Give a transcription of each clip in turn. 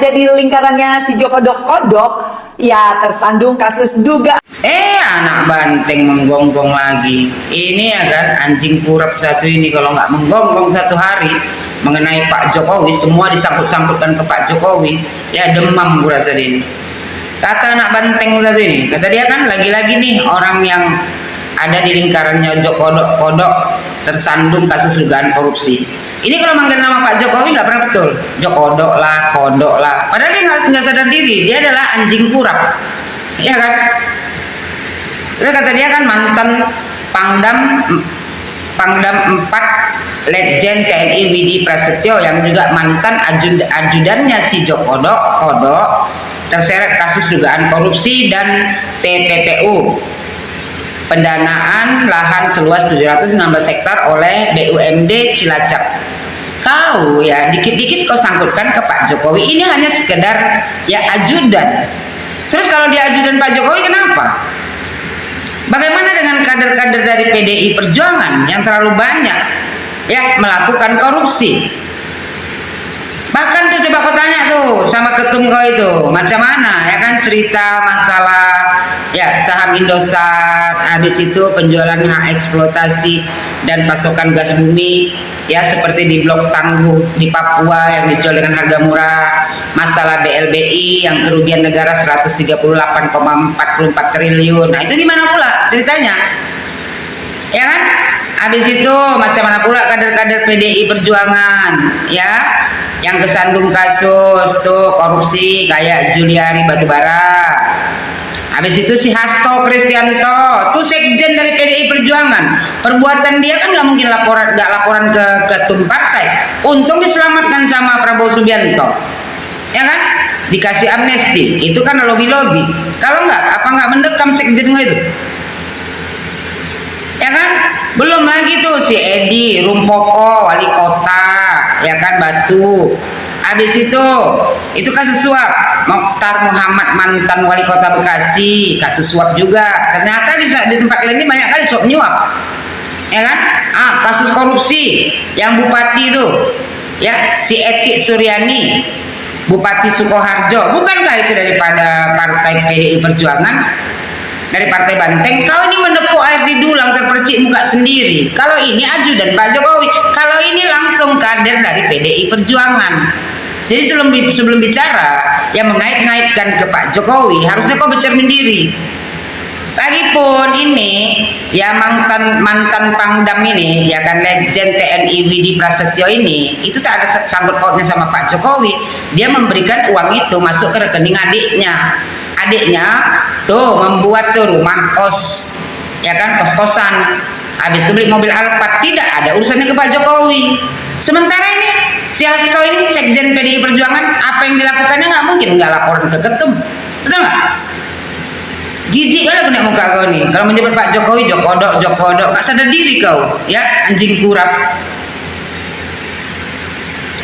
ada di lingkarannya si Joko Kodok ya tersandung kasus dugaan. Anak banteng menggonggong lagi. Ini ya kan anjing kurap satu ini kalau nggak menggonggong satu hari mengenai Pak Jokowi, semua disangkut-sangkutkan ke Pak Jokowi. Ya demam gue rasa ini. Kata anak banteng satu ini, kata dia kan lagi-lagi nih orang yang ada di lingkarannya Joko Kodok tersandung kasus dugaan korupsi. Ini kalau manggil nama Pak Jokowi nggak pernah betul. Jokodok lah, kodok lah. Padahal dia nggak sadar diri, dia adalah anjing kurap, ya kan? Terus kata dia kan mantan Pangdam 4 Letjen TNI Widi Prasetyo yang juga mantan ajudannya si Joko Kodok terseret kasus dugaan korupsi dan TPPU pendanaan lahan seluas 716 hektar oleh BUMD Cilacap. Kau ya dikit-dikit kau sangkutkan ke Pak Jokowi, ini hanya sekedar ya ajudan. Terus kalau dia ajudan Pak Jokowi kenapa? Bagaimana dengan kader-kader dari PDI Perjuangan yang terlalu banyak ya melakukan korupsi? Bahkan tuh coba kau tanya tuh sama ketum kau itu, macam mana ya kan cerita masalah ya saham Indosat, habis itu penjualan hak eksploitasi dan pasokan gas bumi ya seperti di Blok Tangguh di Papua yang dijual dengan harga murah, masalah BLBI yang kerugian negara 138,44 triliun. Nah, itu gimana pula ceritanya? Ya kan? Habis itu macam mana pula kader-kader PDI Perjuangan ya yang kesandung kasus tuh korupsi kayak Juliari Batubara. Habis itu si Hasto Kristianto tuh sekjen dari PDI Perjuangan. Perbuatan dia kan nggak mungkin laporan ke ketum partai. Untung diselamatkan sama Prabowo Subianto, ya kan? Dikasih amnesti. Itu kan lobby. Kalau apa nggak mendekam sekjen itu? Ya kan? Belum lagi tuh si Edi Rumpoko wali kota, ya kan Batu. Habis itu kasus suap. Mokhtar Muhammad mantan wali kota Bekasi kasus suap juga. Ternyata di tempat lain ini banyak kali suap nyuap, ya kan? Kasus korupsi yang bupati itu, ya si Etik Suryani, Bupati Sukoharjo. Bukankah itu daripada partai PDI Perjuangan? Dari Partai Banteng. Kau ini menepuk air di dulang terpercik muka sendiri. Kalau ini ajudan Pak Jokowi, kalau ini langsung kader dari PDI Perjuangan. Jadi sebelum bicara yang mengait-ngaitkan ke Pak Jokowi, harusnya kau bercermin diri. Lagipun ini ya mantan Pangdam ini ya kan Letjen TNI Widi Prasetyo ini itu tak ada sangkut pautnya sama Pak Jokowi. Dia memberikan uang itu masuk ke rekening adiknya tuh membuat tuh rumah kos ya kan, kos-kosan, habis itu beli mobil Alphard. Tidak ada urusannya ke Pak Jokowi. Sementara ini si Hasto ini sekjen PDI Perjuangan, apa yang dilakukannya nggak mungkin nggak laporan ke ketum, betul nggak? Jijik kali kena muka kau nih kalau menyebut Pak Jokowi Jokodok, nggak sadar diri kau ya, anjing kurap.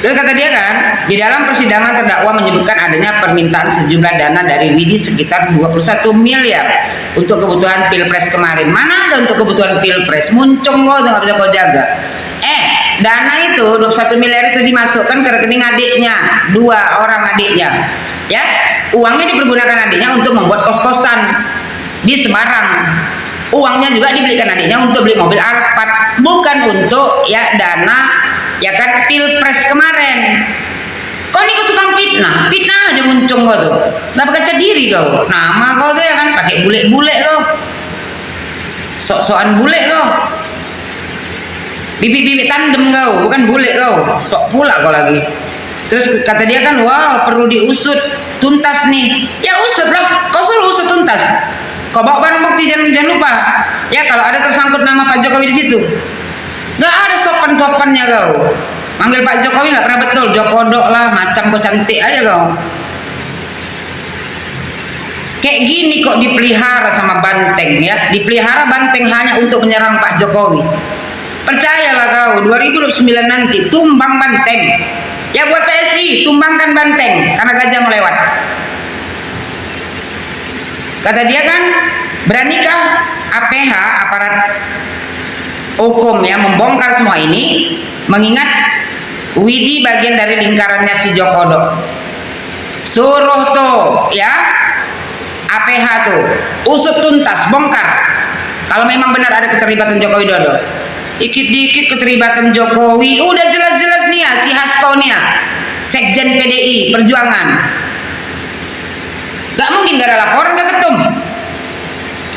Dan kata dia kan, di dalam persidangan terdakwa menyebutkan adanya permintaan sejumlah dana dari Widi sekitar 21 miliar untuk kebutuhan Pilpres kemarin. Mana ada untuk kebutuhan Pilpres? Muncung lo, nggak bisa kau jaga. Dana itu 21 miliar itu dimasukkan ke rekening adiknya, 2 orang adiknya. Ya, uangnya dipergunakan adiknya untuk membuat kos-kosan di Semarang. Uangnya juga dibelikan adiknya untuk beli mobil Alphard, bukan untuk ya dana ya kan Pilpres kemarin. Kau ini kau tukang fitnah aja muncung kau tuh, nggak berkaca diri kau. Nama kau tuh ya kan pakai bule kau, sok-sokan bule kau, bibit tandem kau, bukan bule kau, sok pula kau lagi. Terus kata dia kan, wow perlu diusut tuntas nih. Ya usut lah, kau suruh usut tuntas. Kau bawa barang bukti, jangan lupa. Ya kalau ada tersangkut nama Pak Jokowi di situ. Nggak ada sopan-sopannya kau. Manggil Pak Jokowi nggak pernah betul. Jokodok lah, macam kau cantik aja kau. Kayak gini kok dipelihara sama Banteng ya. Dipelihara Banteng hanya untuk menyerang Pak Jokowi. Percayalah kau, 2029 nanti tumbang Banteng. Ya buat PSI, tumbangkan Banteng karena gajah melewat. Kata dia kan, beranikah APH, aparat hukum ya, membongkar semua ini, mengingat Widi bagian dari lingkarannya si Jokodok. suruh tuh ya APH tuh usut tuntas, bongkar kalau memang benar ada keterlibatan Joko Widodo. Dikit-dikit keterlibatan Jokowi, udah jelas-jelas nih ya si Hasto nih ya, Sekjen PDI Perjuangan, gak mungkin gak ada laporan, gak ketum.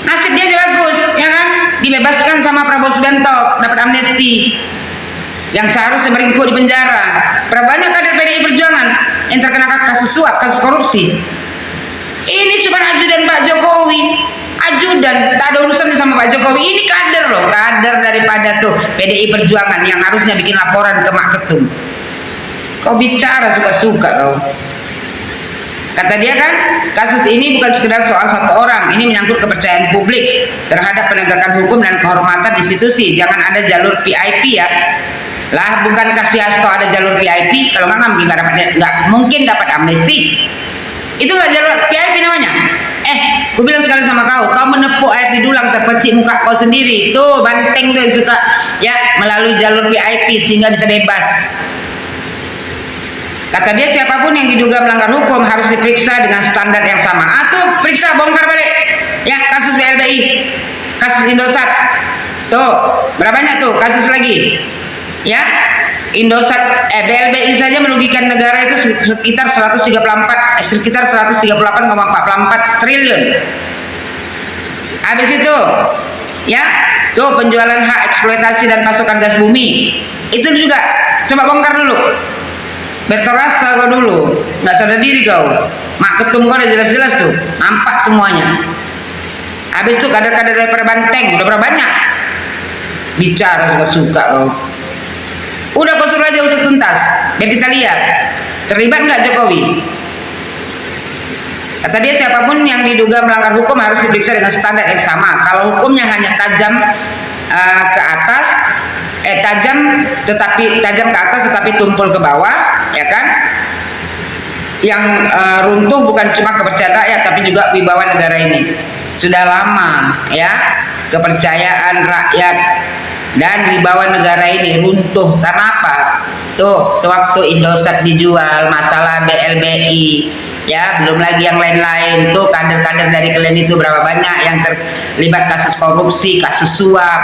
Nasib dia aja bagus, ya kan? Dibebaskan sama Prabowo Subianto, dapat amnesti. Yang seharusnya beringkuk di penjara. Berapa banyak kader PDI Perjuangan yang terkena kasus suap, kasus korupsi. Ini cuma ajudan Pak Jokowi. Ajudan, tak ada urusan sama Pak Jokowi. Ini kader loh, kader daripada tuh PDI Perjuangan yang harusnya bikin laporan ke Mak Ketum. Kau bicara suka-suka kau. Kata dia kan, kasus ini bukan sekedar soal satu orang, ini menyangkut kepercayaan publik terhadap penegakan hukum dan kehormatan institusi. Jangan ada jalur VIP ya. Lah, bukankah si Hasto ada jalur VIP? Kalau nggak mungkin dapat amnesti. Itu nggak jalur VIP namanya. Gue bilang sekali sama kau menepuk air di dulang terpercik muka kau sendiri. Tuh banteng tuh yang suka ya melalui jalur VIP sehingga bisa bebas. Kata dia siapapun yang diduga melanggar hukum harus diperiksa dengan standar yang sama. Tuh periksa, bongkar balik. Ya kasus BLBI, kasus Indosat. Tuh berapa banyak tuh kasus lagi? Ya Indosat, BLBI saja merugikan negara itu sekitar 138,44 triliun. Habis itu, ya, tuh penjualan hak eksploitasi dan pasokan gas bumi itu juga coba bongkar dulu. Berterasa kau dulu, nggak sadar diri kau. Mak Ketum kau udah jelas-jelas tuh, nampak semuanya. Habis itu kader-kader daripada Banteng udah berapa banyak? Bicara suka-suka kau. Udah kau suruh aja usut tuntas, biar kita lihat terlibat nggak Jokowi. Kata dia siapapun yang diduga melanggar hukum harus diperiksa dengan standar yang sama. Kalau hukumnya hanya tajam ke atas, tajam ke atas tetapi tumpul ke bawah, ya kan? Yang runtuh bukan cuma kepercayaan rakyat tapi juga wibawa negara ini. Sudah lama ya kepercayaan rakyat dan wibawa negara ini runtuh karena apa? Tuh sewaktu Indosat dijual, masalah BLBI, ya belum lagi yang lain-lain. Tuh kader-kader dari kalian itu berapa banyak yang terlibat kasus korupsi, kasus suap.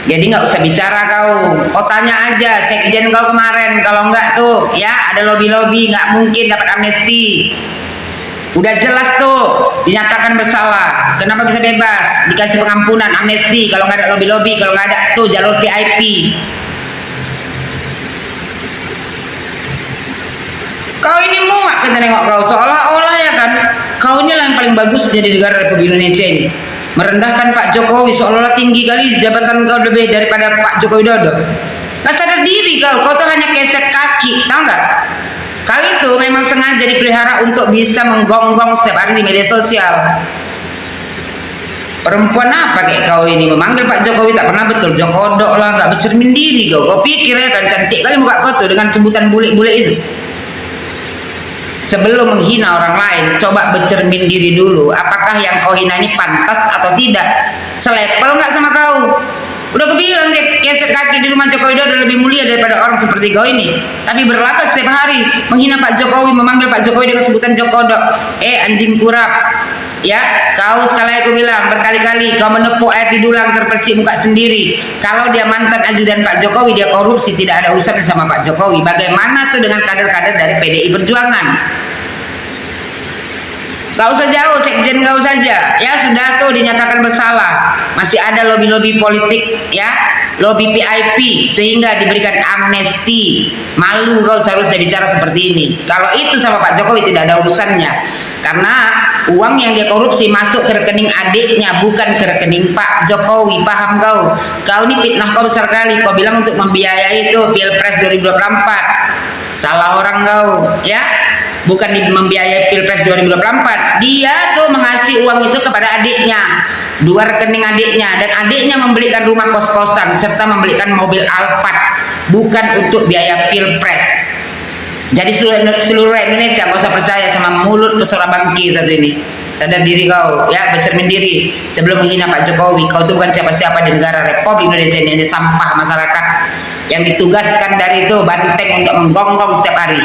Jadi nggak usah bicara kau tanya aja sekjen kau kemarin. Kalau nggak tuh ya ada lobby-lobby, nggak mungkin dapat amnesti. Udah jelas tuh dinyatakan bersalah, kenapa bisa bebas, dikasih pengampunan, amnesti kalau nggak ada lobby-lobby, kalau nggak ada tuh jalur VIP. Kau ini muak kita nengok kau seolah-olah ya kan kau ini yang paling bagus jadi negara Republik Indonesia ini, merendahkan Pak Jokowi seolah-olah tinggi kali jabatan kau lebih daripada Pak Joko Widodo. Nggak sadar diri kau tuh hanya gesek kaki, tahu nggak? Kau itu memang sengaja dipelihara untuk bisa menggonggong setiap hari di media sosial. Perempuan apa kayak kau ini memanggil Pak Jokowi tak pernah betul jokodok lah, nggak bercermin diri kau. Kau pikir ya kan cantik kali muka kau tuh dengan sebutan bule-bule itu. Sebelum menghina orang lain, coba bercermin diri dulu. Apakah yang kau hina ini pantas atau tidak? Selepel nggak sama kau? Udah kebilang dia gesek kaki di rumah Jokowi Widodo lebih mulia daripada orang seperti kau ini. Tapi berlaku setiap hari menghina Pak Jokowi, memanggil Pak Jokowi dengan sebutan jokodok. Anjing kurap. Ya, kau sekali aku bilang berkali-kali kau menepuk air di dulang terpercik muka sendiri. Kalau dia mantan ajudan Pak Jokowi, dia korupsi, tidak ada urusan sama Pak Jokowi. Bagaimana tuh dengan kader-kader dari PDI Perjuangan? Gak usah jauh, sekjen gak usah saja. Ya sudah tuh dinyatakan bersalah. Masih ada lobby-lobby politik, ya, lobby VIP sehingga diberikan amnesti. Malu kau seharusnya bicara seperti ini. Kalau itu sama Pak Jokowi tidak ada urusannya. Karena uang yang dia korupsi masuk ke rekening adiknya, bukan ke rekening Pak Jokowi. Paham kau? Kau ini fitnah kau besar kali. Kau bilang untuk membiayai itu Pilpres 2024. Salah orang kau, ya. Bukan membiayai Pilpres 2024, dia tuh mengasih uang itu kepada adiknya, 2 rekening adiknya, dan adiknya membelikan rumah kos-kosan serta membelikan mobil Alphard, bukan untuk biaya Pilpres. Jadi seluruh Indonesia gak usah percaya sama mulut pesora bangki satu ini. Sadar diri kau, ya, bercermin diri sebelum menghina Pak Jokowi. Kau itu bukan siapa-siapa di negara Republik Indonesia ini, hanya sampah masyarakat yang ditugaskan dari itu Banteng untuk menggonggong setiap hari.